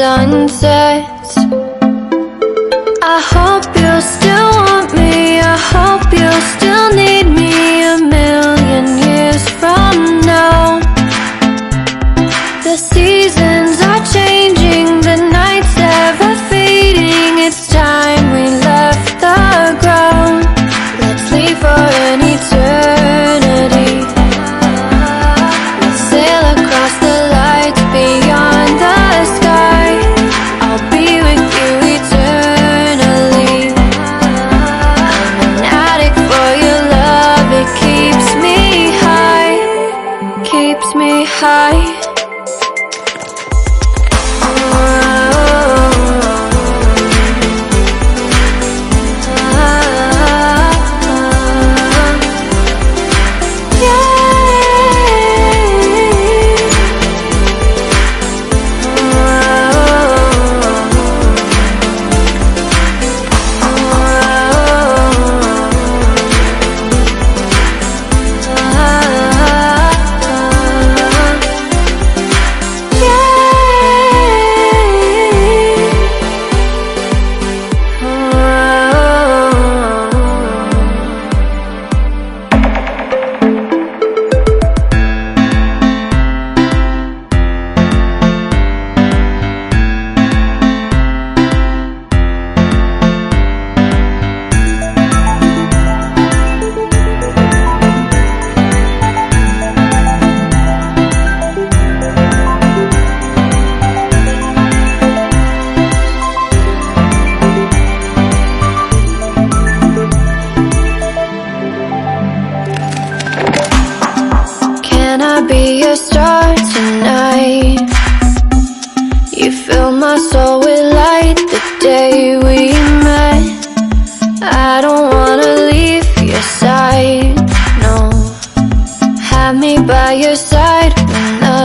sunsets. I hope you'll still want me, I hope you'll still need me 1,000,000 years from now. The seasons are changing, the nights ever fading. It's time we left the ground. Let's leave for an eternity. Let's sail across the lights beyond the sky. I'll be with you eternally. I'm an addict for your love, it keeps me high, keeps me high. Can I be your star tonight? You fill my soul with light the day we met. I don't wanna leave your side, no. Have me by your side when the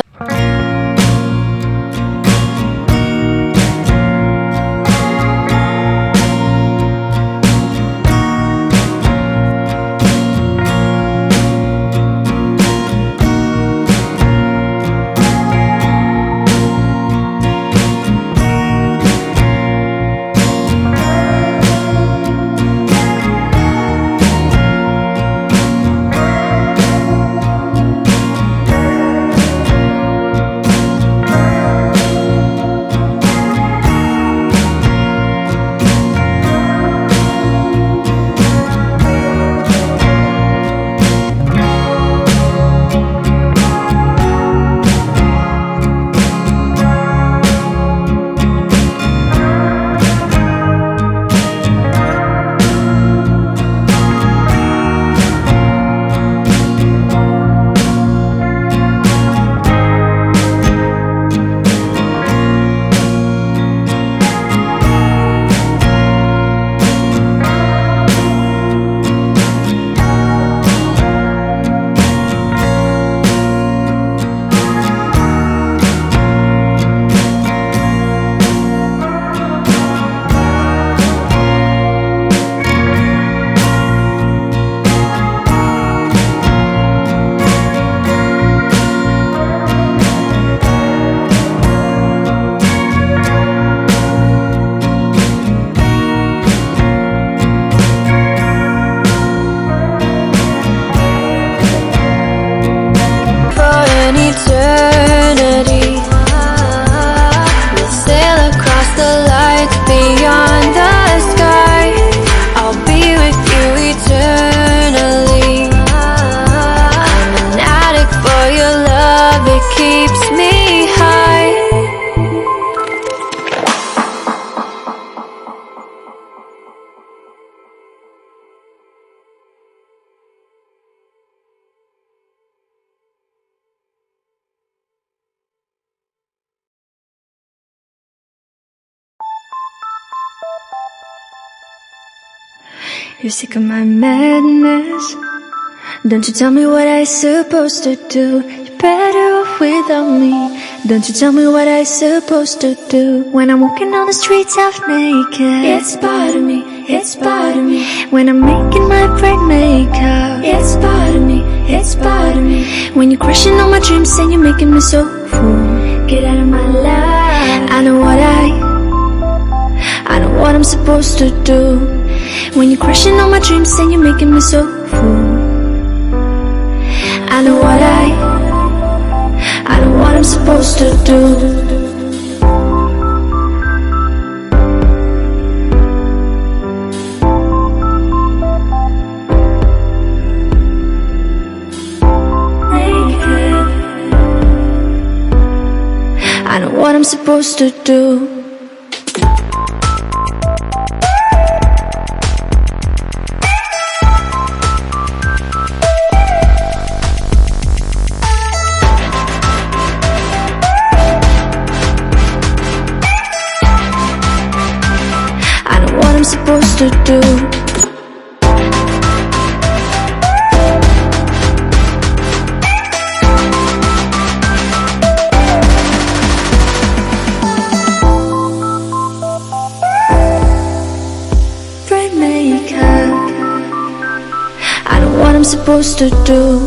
eternity. We'll sail across the lights beyond the sky. I'll be with you eternally. I'm an addict for your love, it keeps me high. You're sick of my madness. Don't you tell me what I supposed to do. You're better off without me. Don't you tell me what I supposed to do. When I'm walking on the streets half naked, it's part of me, it's part of me. When I'm making my brain make up, it's part of me, it's part of me. When you're crushing all my dreams and you're making me so full, get out of my life. I know what I I'm supposed to do when you're crushing all my dreams and you're making me so full. I know what I'm supposed to do. I know what I'm supposed to do. I know what I'm supposed to do. I know what I'm supposed to do.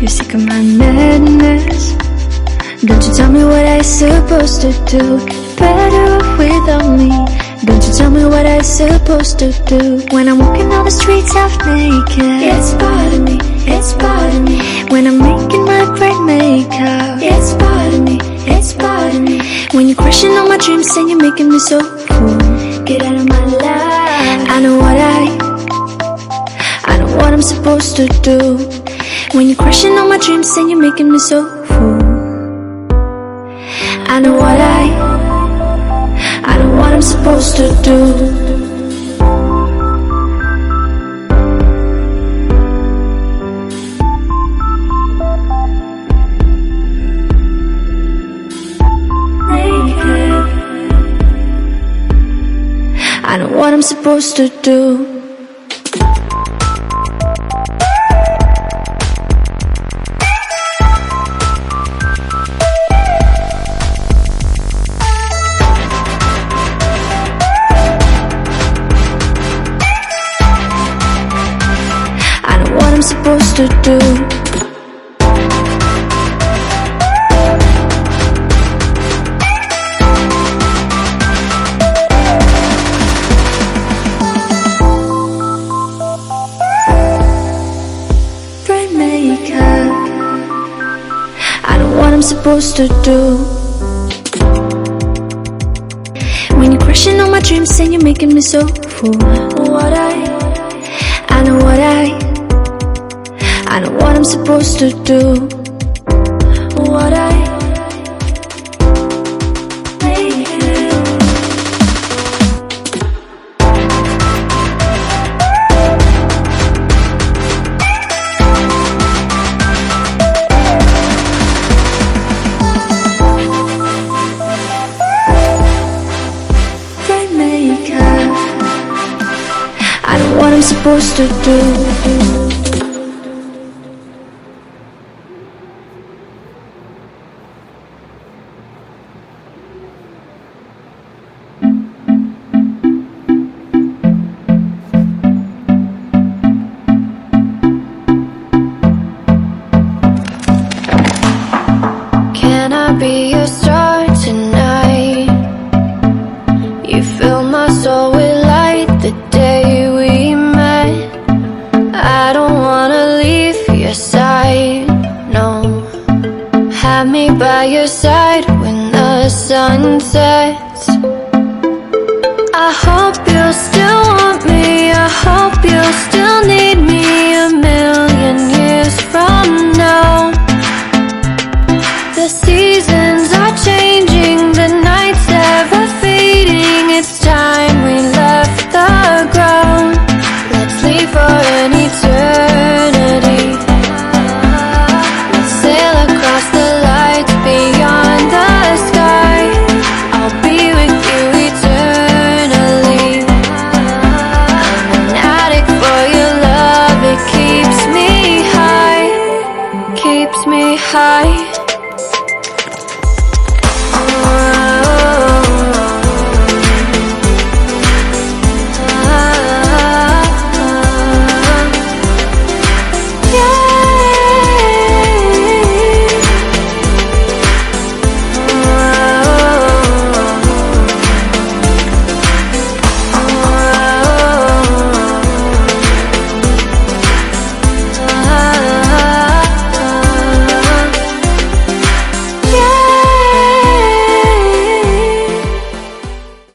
You're sick of my madness. Don't you tell me what I'm supposed to do. You're better off without me. Don't you tell me what I'm supposed to do. When I'm walking on the streets half naked, it's part of me, it's part of me. When I'm making my bright makeup, it's part of me, it's part of me. When you're crushing all my dreams and you're making me so full, get out of my life. I know what I'm supposed to do. When you're crushing all my dreams and you're making me so full, I know what I'm supposed to do. I know what I'm supposed to do. I'm supposed to do. Bright makeup. I know what I'm supposed to do. When you're crushing all my dreams and you're making me so full, I know what I'm supposed to do. Bright makeup. I know what I'm supposed to do. Can I be your star tonight? You fill my soul with light the day we met. I don't wanna leave your side, no. Have me by your side when the sun sets.